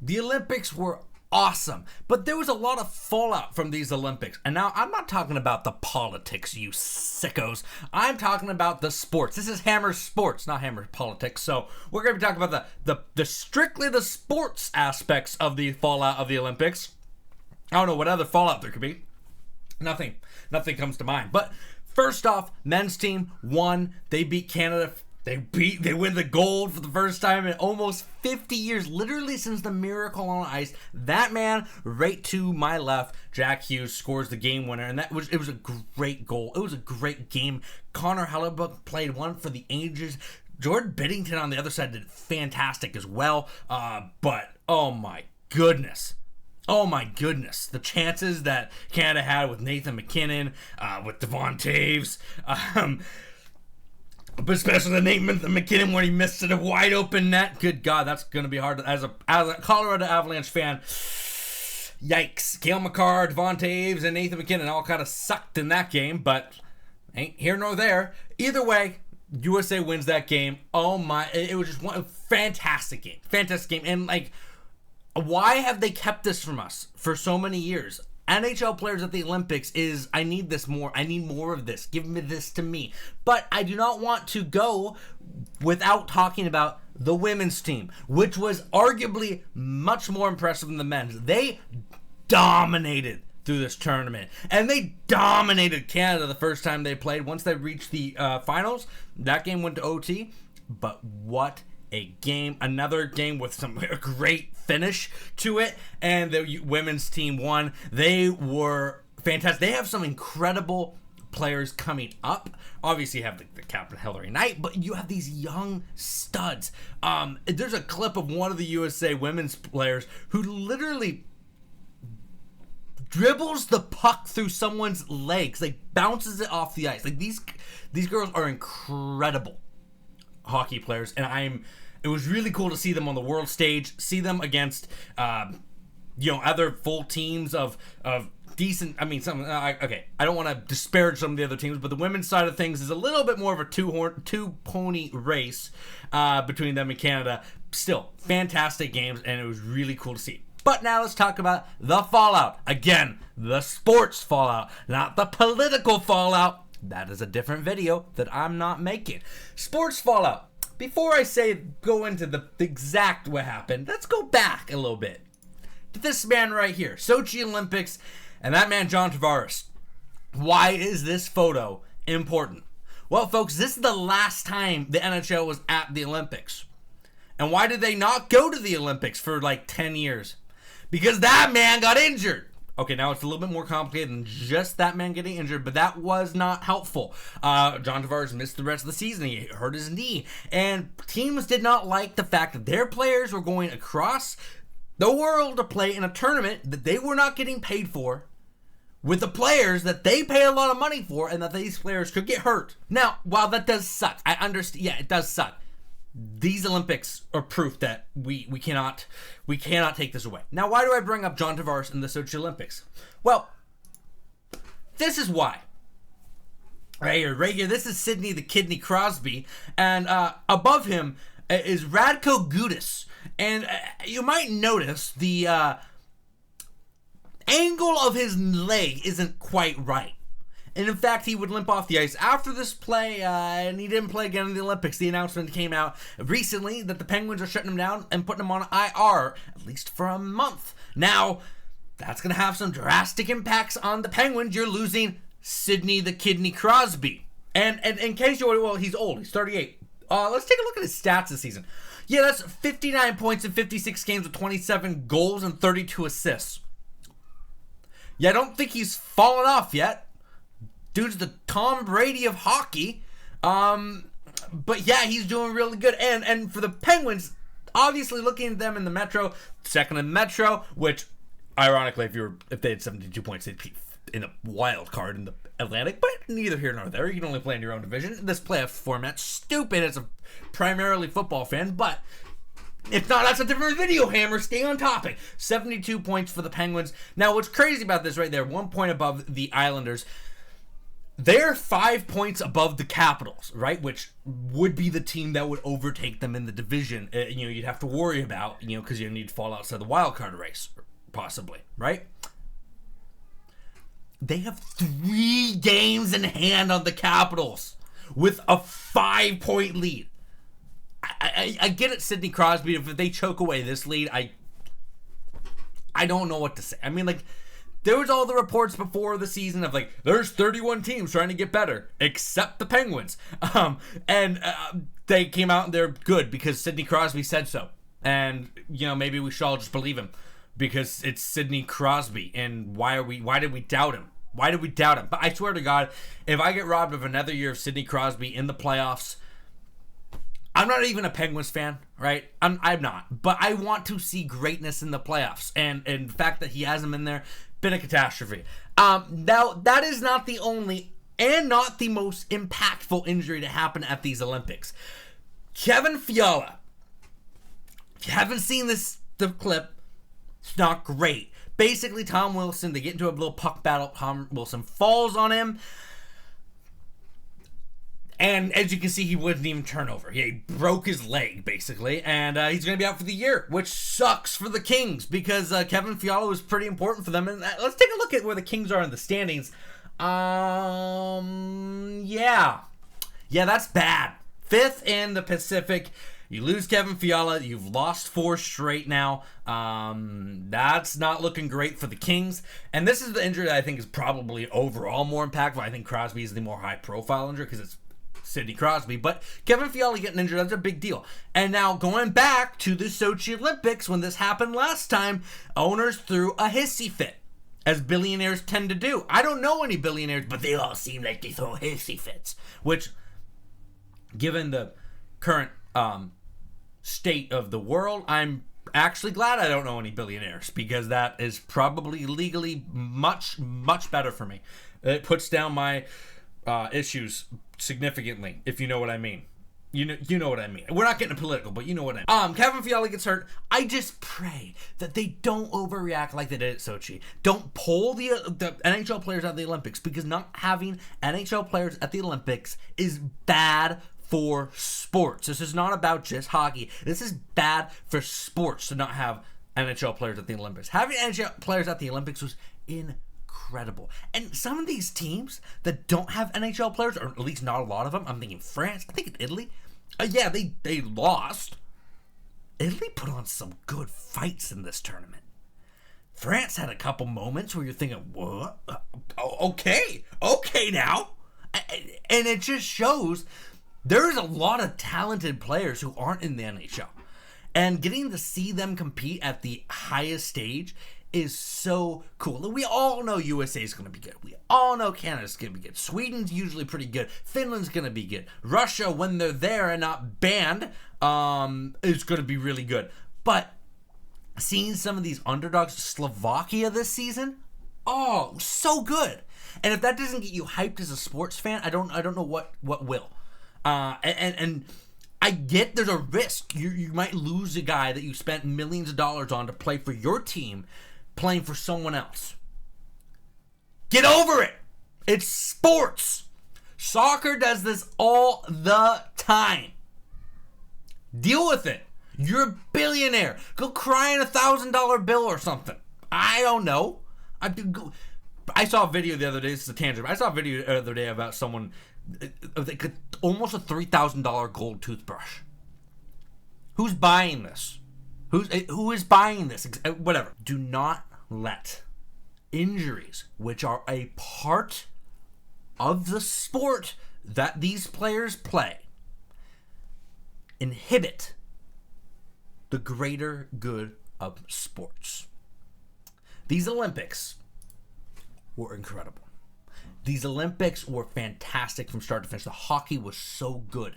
the Olympics were awesome, but there was a lot of fallout from these Olympics. And now I'm not talking about the politics, you sickos. I'm talking about the sports. This is Hammer Sports, not Hammer Politics. So we're going to be talking about the strictly the sports aspects of the fallout of the Olympics. I don't know what other fallout there could be. Nothing comes to mind. But first off, men's team won. They beat Canada. They win the gold for the first time in almost 50 years, literally since the Miracle on Ice. That man, right to my left, Jack Hughes, scores the game winner, and it was a great goal. It was a great game. Connor Hellebuck played one for the ages. Jordan Biddington on the other side did fantastic as well. But oh my goodness. The chances that Canada had with Nathan McKinnon, with Devon Taves, but especially the Nathan McKinnon when he missed it, a wide open net. Good God, that's going to be hard. As a Colorado Avalanche fan, yikes. Cale Makar, Devon Taves, and Nathan McKinnon all kind of sucked in that game, but ain't here nor there. Either way, USA wins that game. Oh my, it was just one fantastic game. And like, why have they kept this from us for so many years? NHL players at the Olympics is, I need this more. I need more of this. Give me this to me. But I do not want to go without talking about the women's team, which was arguably much more impressive than the men's. They dominated through this tournament, and they dominated Canada the first time they played. Once they reached the finals, that game went to OT. But what a game. Another game with a great finish to it, and the women's team won. They were fantastic. They have some incredible players coming up. Obviously you have the captain Hillary Knight, but you have these young studs. There's a clip of one of the USA women's players who literally dribbles the puck through someone's legs, like bounces it off the ice. Like these girls are incredible hockey players, and it was really cool to see them on the world stage, see them against other full teams of decent. I mean, I don't want to disparage some of the other teams, but the women's side of things is a little bit more of a two pony race between them and Canada. Still fantastic games, and it was really cool to see. But now let's talk about the fallout. Again, the sports fallout, not the political fallout. That is a different video that I'm not making. Sports fallout. Before I go into the exact what happened, let's go back a little bit to this man right here, Sochi Olympics, and that man John Tavares. Why is this photo important? Well, folks, this is the last time the NHL was at the Olympics. And why did they not go to the Olympics for like 10 years? Because that man got injured. Okay, now it's a little bit more complicated than just that man getting injured, but that was not helpful. John Tavares missed the rest of the season. He hurt his knee. And teams did not like the fact that their players were going across the world to play in a tournament that they were not getting paid for, with the players that they pay a lot of money for, and that these players could get hurt. Now, while that does suck, I understand. Yeah, it does suck. These Olympics are proof that we cannot take this away. Now, why do I bring up John Tavares in the Sochi Olympics? Well, this is why. Right here. This is Sidney the Kidney Crosby, and above him is Radko Gudas. And you might notice the angle of his leg isn't quite right. And in fact, he would limp off the ice after this play, and he didn't play again in the Olympics. The announcement came out recently that the Penguins are shutting him down and putting him on IR, at least for a month. Now, that's going to have some drastic impacts on the Penguins. You're losing Sidney the Kidney Crosby. And in case you're wondering, well, he's old. He's 38. Let's take a look at his stats this season. Yeah, that's 59 points in 56 games with 27 goals and 32 assists. Yeah, I don't think he's fallen off yet. Dude's the Tom Brady of hockey. But yeah, he's doing really good. And for the Penguins, obviously looking at them in the Metro, second in Metro, which ironically, if they had 72 points, they'd be in a wild card in the Atlantic, but neither here nor there. You can only play in your own division. This playoff format's stupid as a primarily football fan, but if not, that's a different video, Hammer. Stay on topic. 72 points for the Penguins. Now, what's crazy about this right there, 1 point above the Islanders, They're 5 points above the Capitals, right? Which would be the team that would overtake them in the division. You'd have to worry about, because you need to fall outside the wild card race, possibly, right? They have 3 games in hand on the Capitals with a 5-point lead. I get it, Sidney Crosby. If they choke away this lead, I don't know what to say. I mean, there was all the reports before the season of there's 31 teams trying to get better except the Penguins, and they came out and they're good because Sidney Crosby said so. And maybe we should all just believe him because it's Sidney Crosby. And why did we doubt him? Why did we doubt him? But I swear to God, if I get robbed of another year of Sidney Crosby in the playoffs, I'm not even a Penguins fan, right? I'm not. But I want to see greatness in the playoffs. And the fact that he hasn't been there, been a catastrophe. Now, that is not the only and not the most impactful injury to happen at these Olympics. Kevin Fiala. If you haven't seen the clip, it's not great. Basically, Tom Wilson, they get into a little puck battle. Tom Wilson falls on him. And as you can see, he wouldn't even turn over. He broke his leg, basically. And he's going to be out for the year, which sucks for the Kings because Kevin Fiala was pretty important for them. And let's take a look at where the Kings are in the standings. Yeah, that's bad. 5th in the Pacific. You lose Kevin Fiala. You've lost 4 straight now. That's not looking great for the Kings. And this is the injury that I think is probably overall more impactful. I think Crosby is the more high-profile injury because it's Sidney Crosby, but Kevin Fiala getting injured, that's a big deal. And now going back to the Sochi Olympics, when this happened last time, owners threw a hissy fit, as billionaires tend to do. I don't know any billionaires, but they all seem like they throw hissy fits, which, given the current state of the world, I'm actually glad I don't know any billionaires, because that is probably legally much, much better for me. It puts down my issues significantly, if you know what I mean. You know what I mean. We're not getting political, but you know what I mean. Kevin Fiala gets hurt. I just pray that they don't overreact like they did at Sochi. Don't pull the NHL players out of the Olympics, because not having NHL players at the Olympics is bad for sports. This is not about just hockey. This is bad for sports to not have NHL players at the Olympics. Having NHL players at the Olympics was incredible. And some of these teams that don't have NHL players, or at least not a lot of them, I'm thinking France, I think Italy, yeah, they lost. Italy put on some good fights in this tournament. France had a couple moments where you're thinking, what? Okay now. And it just shows there is a lot of talented players who aren't in the NHL. And getting to see them compete at the highest stage is so cool. We all know USA is going to be good. We all know Canada's going to be good. Sweden's usually pretty good. Finland's going to be good. Russia, when they're there and not banned, is going to be really good. But seeing some of these underdogs, Slovakia this season, oh, so good. And if that doesn't get you hyped as a sports fan, I don't know what will. And I get there's a risk. You might lose a guy that you spent millions of dollars on to play for your team, playing for someone else. Get over it. It's sports. Soccer does this all the time. Deal with it. You're a billionaire. Go cry in $1,000 bill or something. I don't know. I saw a video the other day. This is a tangent. I saw a video the other day about someone, almost a $3,000 gold toothbrush. Who's buying this? Who is buying this? Whatever. Do not let injuries, which are a part of the sport that these players play, inhibit the greater good of sports. These Olympics were incredible. These Olympics were fantastic from start to finish. The hockey was so good,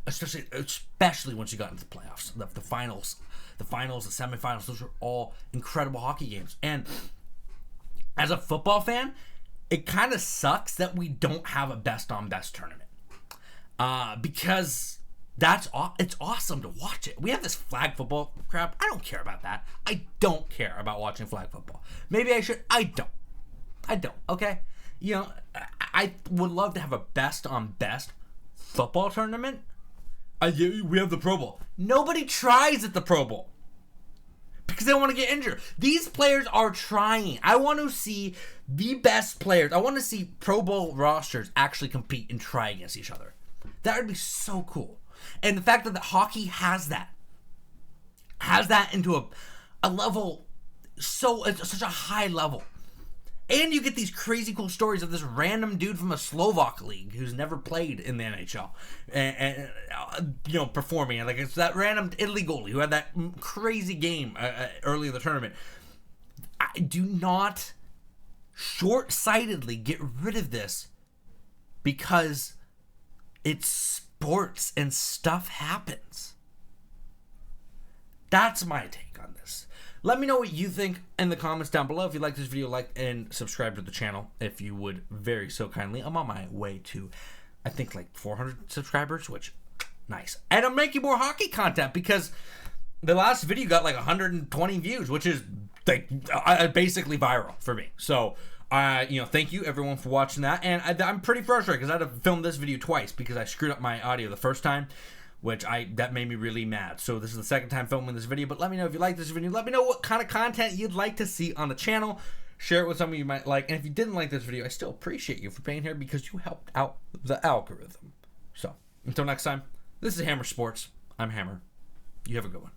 especially once you got into the playoffs, the finals, the semifinals. Those were all incredible hockey games. And as a football fan, it kind of sucks that we don't have a best-on-best tournament, because it's awesome to watch it. We have this flag football crap. I don't care about that. I don't care about watching flag football. Maybe I should. I don't. Okay? I would love to have a best on best football tournament. We have the Pro Bowl. Nobody tries at the Pro Bowl because they don't want to get injured. These players are trying. I want to see the best players. I want to see Pro Bowl rosters actually compete and try against each other. That would be so cool. And the fact that the hockey has that into a level, it's such a high level. And you get these crazy cool stories of this random dude from a Slovak league who's never played in the NHL and performing. Like, it's that random Italy goalie who had that crazy game early in the tournament. Do not short-sightedly get rid of this because it's sports and stuff happens. That's my take on this. Let me know what you think in the comments down below. If you like this video, like and subscribe to the channel if you would, very so kindly. I'm on my way to, I think, like 400 subscribers, which, nice. And I'm making more hockey content because the last video got like 120 views, which is like basically viral for me. So, thank you everyone for watching that. And I'm pretty frustrated because I had to film this video twice because I screwed up my audio the first time, which that made me really mad. So this is the second time filming this video, but let me know if you like this video. Let me know what kind of content you'd like to see on the channel. Share it with someone you might like. And if you didn't like this video, I still appreciate you for being here because you helped out the algorithm. So until next time, this is Hammer Sports. I'm Hammer. You have a good one.